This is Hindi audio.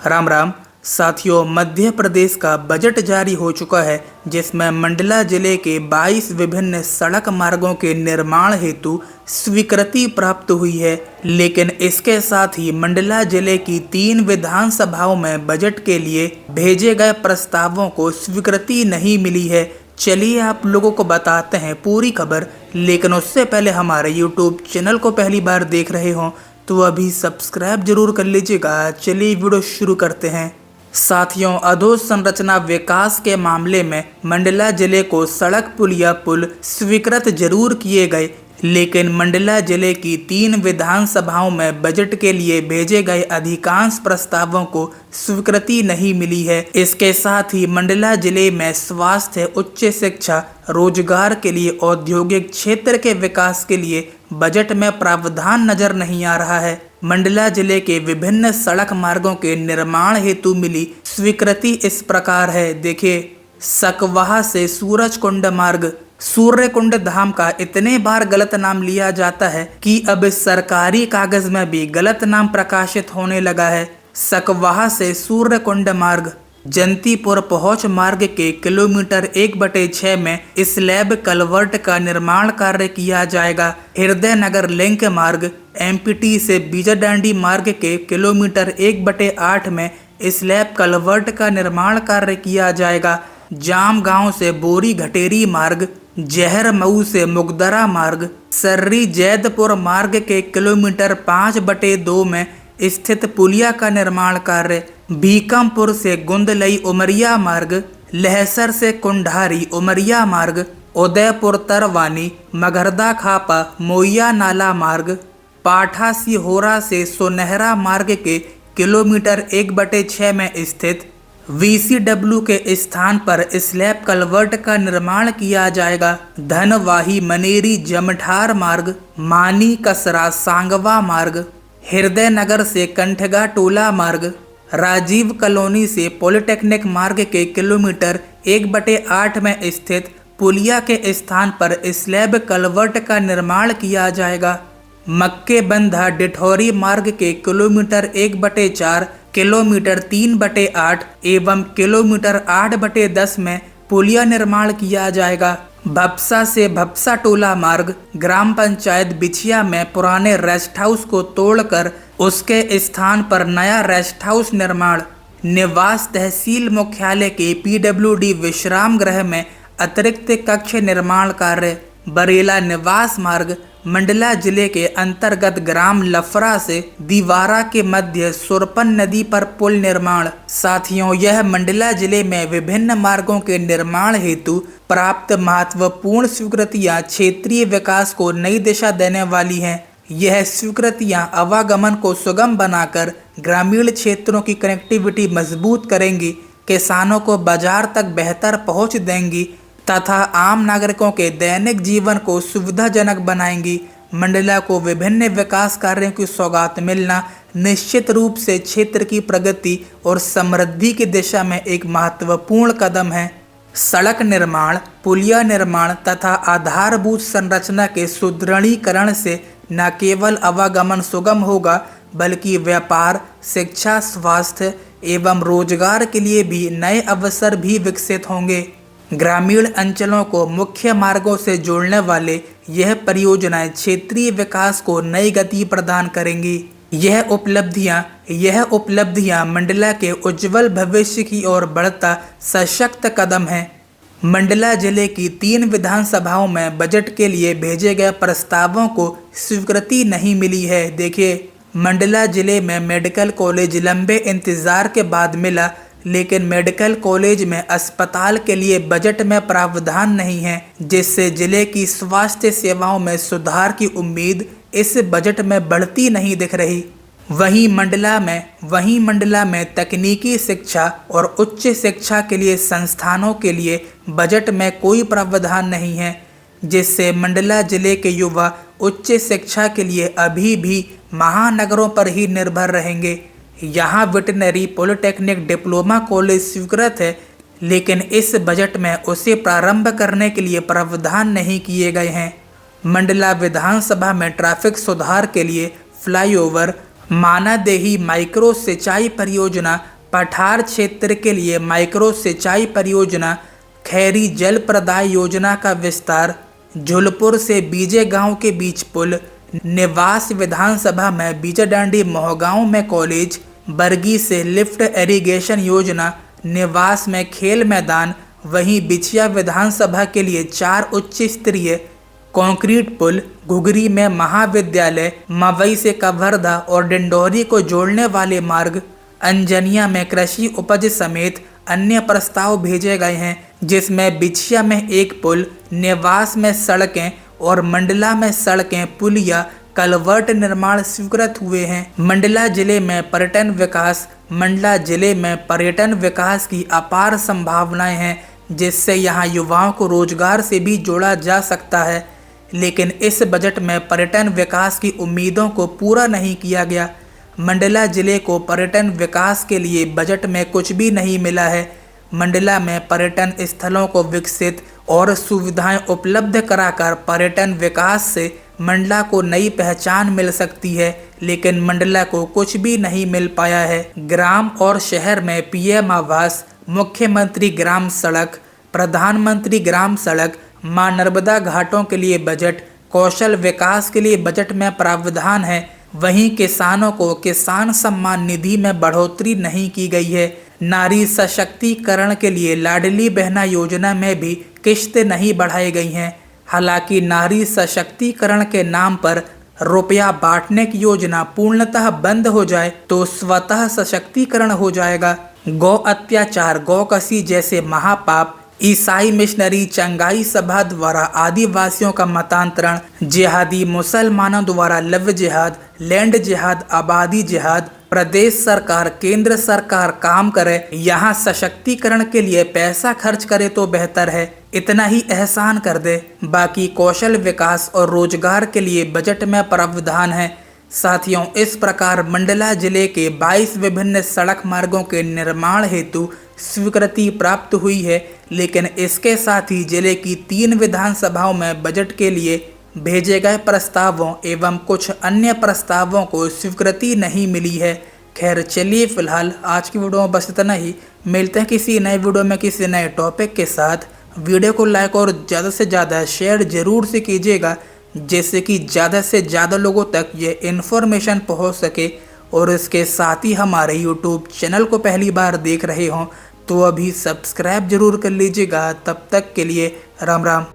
राम राम साथियों, मध्य प्रदेश का बजट जारी हो चुका है जिसमें मंडला जिले के 22 विभिन्न सड़क मार्गों के निर्माण हेतु स्वीकृति प्राप्त हुई है। लेकिन इसके साथ ही मंडला जिले की 3 विधानसभाओं में बजट के लिए भेजे गए प्रस्तावों को स्वीकृति नहीं मिली है। चलिए आप लोगों को बताते हैं पूरी खबर, लेकिन उससे पहले हमारे YouTube चैनल को पहली बार देख रहे हों तो अभी सब्सक्राइब जरूर कर लीजिएगा। चलिए वीडियो शुरू करते हैं। साथियों, अधोसंरचना विकास के मामले में मंडला जिले को सड़क पुल स्वीकृत जरूर किए गए, लेकिन मंडला जिले की 3 विधानसभाओं में बजट के लिए भेजे गए अधिकांश प्रस्तावों को स्वीकृति नहीं मिली है। इसके साथ ही मंडला जिले में स्वास्थ्य, उच्च शिक्षा, रोजगार के लिए औद्योगिक क्षेत्र के विकास के लिए बजट में प्रावधान नजर नहीं आ रहा है। मंडला जिले के विभिन्न सड़क मार्गों के निर्माण हेतु मिली स्वीकृति इस प्रकार है। देखिए, सकवाहा से सूरजकुंड मार्ग। सूर्यकुंड धाम का इतने बार गलत नाम लिया जाता है कि अब सरकारी कागज में भी गलत नाम प्रकाशित होने लगा है। सकवाहा से सूर्यकुंड मार्ग। जंतीपुर पहुंच मार्ग के किलोमीटर 1/6 में स्लैब कलवर्ट का निर्माण कार्य किया जाएगा। हृदय नगर लिंक मार्ग। एमपीटी से बीजाडांडी मार्ग के किलोमीटर 1/8 में स्लैब कलवर्ट का निर्माण कार्य किया जाएगा। जाम गांव से बोरी घटेरी मार्ग। जहर मऊ से मुगदरा मार्ग। सर्री जैदपुर मार्ग के किलोमीटर 5/2 में स्थित पुलिया का निर्माण कार्य। भीकमपुर से गुंदलई उमरिया मार्ग। लहसर से कुंडारी उमरिया मार्ग। उदयपुर तरवानी मगरदा खापा मोइया नाला मार्ग। पाठा सिहोरा से सुनहरा मार्ग के किलोमीटर 1/6 में स्थित VCW के स्थान पर स्लैब कलवर्ट का निर्माण किया जाएगा। धनवाही मनेरी जमठार मार्ग। मानी कसरा सांगवा मार्ग। हृदय नगर से कंठगा टोला मार्ग। राजीव कॉलोनी से पॉलिटेक्निक मार्ग के किलोमीटर 1/8 में स्थित पुलिया के स्थान पर स्लैब कलवर्ट का निर्माण किया जाएगा। मक्के बंधा डिठौरी मार्ग के किलोमीटर 1/4, किलोमीटर 3/8 एवं किलोमीटर 8/10 में पुलिया निर्माण किया जाएगा। भपसा से भपसा टोला मार्ग। ग्राम पंचायत बिछिया में पुराने रेस्ट हाउस को तोड़कर उसके स्थान पर नया रेस्ट हाउस निर्माण। निवास तहसील मुख्यालय के PWD विश्राम गृह में अतिरिक्त कक्ष निर्माण कार्य। बरेला निवास मार्ग। मंडला जिले के अंतर्गत ग्राम लफरा से दीवारा के मध्य सुरपन नदी पर पुल निर्माण। साथियों, यह मंडला जिले में विभिन्न मार्गों के निर्माण हेतु प्राप्त महत्वपूर्ण स्वीकृतियां क्षेत्रीय विकास को नई दिशा देने वाली हैं। यह स्वीकृतियां आवागमन को सुगम बनाकर ग्रामीण क्षेत्रों की कनेक्टिविटी मजबूत करेंगी, किसानों को बाजार तक बेहतर पहुंच देंगी तथा आम नागरिकों के दैनिक जीवन को सुविधाजनक बनाएंगी। मंडला को विभिन्न विकास कार्यों की सौगात मिलना निश्चित रूप से क्षेत्र की प्रगति और समृद्धि की दिशा में एक महत्वपूर्ण कदम है। सड़क निर्माण, पुलिया निर्माण तथा आधारभूत संरचना के सुदृढ़ीकरण से न केवल आवागमन सुगम होगा बल्कि व्यापार, शिक्षा, स्वास्थ्य एवं रोजगार के लिए भी नए अवसर भी विकसित होंगे। ग्रामीण अंचलों को मुख्य मार्गों से जोड़ने वाले यह परियोजनाएं क्षेत्रीय विकास को नई गति प्रदान करेंगी। यह उपलब्धियां मंडला के उज्जवल भविष्य की ओर बढ़ता सशक्त कदम है। मंडला जिले की 3 विधानसभाओं में बजट के लिए भेजे गए प्रस्तावों को स्वीकृति नहीं मिली है। देखिए, मंडला जिले में मेडिकल कॉलेज लंबे इंतजार के बाद मिला, लेकिन मेडिकल कॉलेज में अस्पताल के लिए बजट में प्रावधान नहीं है, जिससे जिले की स्वास्थ्य सेवाओं में सुधार की उम्मीद इस बजट में बढ़ती नहीं दिख रही। वहीं मंडला में तकनीकी शिक्षा और उच्च शिक्षा के लिए संस्थानों के लिए बजट में कोई प्रावधान नहीं है, जिससे मंडला जिले के युवा उच्च शिक्षा के लिए अभी भी महानगरों पर ही निर्भर रहेंगे। यहाँ वेटनरी पॉलिटेक्निक डिप्लोमा कॉलेज स्वीकृत है, लेकिन इस बजट में उसे प्रारंभ करने के लिए प्रावधान नहीं किए गए हैं। मंडला विधानसभा में ट्रैफिक सुधार के लिए फ्लाईओवर, मानादेही माइक्रो सिंचाई परियोजना, पठार क्षेत्र के लिए माइक्रो सिंचाई परियोजना, खैरी जल प्रदाय योजना का विस्तार, झुलपुर से बीजे गांव के बीच पुल, निवास विधानसभा में बीजाडांडी मोहगांव में कॉलेज, बरगी से लिफ्ट इरिगेशन योजना, निवास में खेल मैदान। वहीं बिछिया विधानसभा के लिए 4 उच्च स्तरीय कंक्रीट पुल, घुघरी में महाविद्यालय, मवई से कवर्धा और डिंडोरी को जोड़ने वाले मार्ग, अंजनिया में कृषि उपज समेत अन्य प्रस्ताव भेजे गए हैं, जिसमें बिछिया में एक पुल, निवास में सड़कें और मंडला में सड़कें, पुलिया, कलवर्ट निर्माण स्वीकृत हुए हैं। मंडला जिले में पर्यटन विकास। मंडला जिले में पर्यटन विकास की अपार संभावनाएं हैं, जिससे यहां युवाओं को रोजगार से भी जोड़ा जा सकता है, लेकिन इस बजट में पर्यटन विकास की उम्मीदों को पूरा नहीं किया गया। मंडला जिले को पर्यटन विकास के लिए बजट में कुछ भी नहीं मिला है। मंडला में पर्यटन स्थलों को विकसित और सुविधाएं उपलब्ध कराकर पर्यटन विकास से मंडला को नई पहचान मिल सकती है, लेकिन मंडला को कुछ भी नहीं मिल पाया है। ग्राम और शहर में पीएम आवास, मुख्यमंत्री ग्राम सड़क, प्रधानमंत्री ग्राम सड़क, मां नर्मदा घाटों के लिए बजट, कौशल विकास के लिए बजट में प्रावधान है। वहीं किसानों को किसान सम्मान निधि में बढ़ोतरी नहीं की गई है। नारी सशक्तिकरण के लिए लाडली बहना योजना में भी किश्तें नहीं बढ़ाई गई हैं। हालांकि नारी सशक्तिकरण के नाम पर रुपया बांटने की योजना पूर्णतः बंद हो जाए तो स्वतः सशक्तिकरण हो जाएगा। गौ अत्याचार, गौकसी जैसे महापाप, ईसाई मिशनरी चंगाई सभा द्वारा आदिवासियों का मतांतरण, जिहादी मुसलमानों द्वारा लव जिहाद, लैंड जिहाद, आबादी जिहाद। प्रदेश सरकार, केंद्र सरकार काम करे, यहाँ सशक्तिकरण के लिए पैसा खर्च करे तो बेहतर है। इतना ही एहसान कर दे। बाकी कौशल विकास और रोजगार के लिए बजट में प्रावधान है। साथियों, इस प्रकार मंडला जिले के 22 विभिन्न सड़क मार्गों के निर्माण हेतु स्वीकृति प्राप्त हुई है, लेकिन इसके साथ ही जिले की 3 विधानसभाओं में बजट के लिए भेजे गए प्रस्तावों एवं कुछ अन्य प्रस्तावों को स्वीकृति नहीं मिली है। खैर चलिए, फिलहाल आज की वीडियो में बस इतना ही। मिलते हैं किसी नए वीडियो में किसी नए टॉपिक के साथ। वीडियो को लाइक और ज़्यादा से ज़्यादा शेयर जरूर से कीजिएगा, जिससे कि ज़्यादा से ज़्यादा लोगों तक ये इन्फॉर्मेशन पहुंच सके। और इसके साथ ही हमारे यूट्यूब चैनल को पहली बार देख रहे हों तो अभी सब्सक्राइब जरूर कर लीजिएगा। तब तक के लिए राम राम।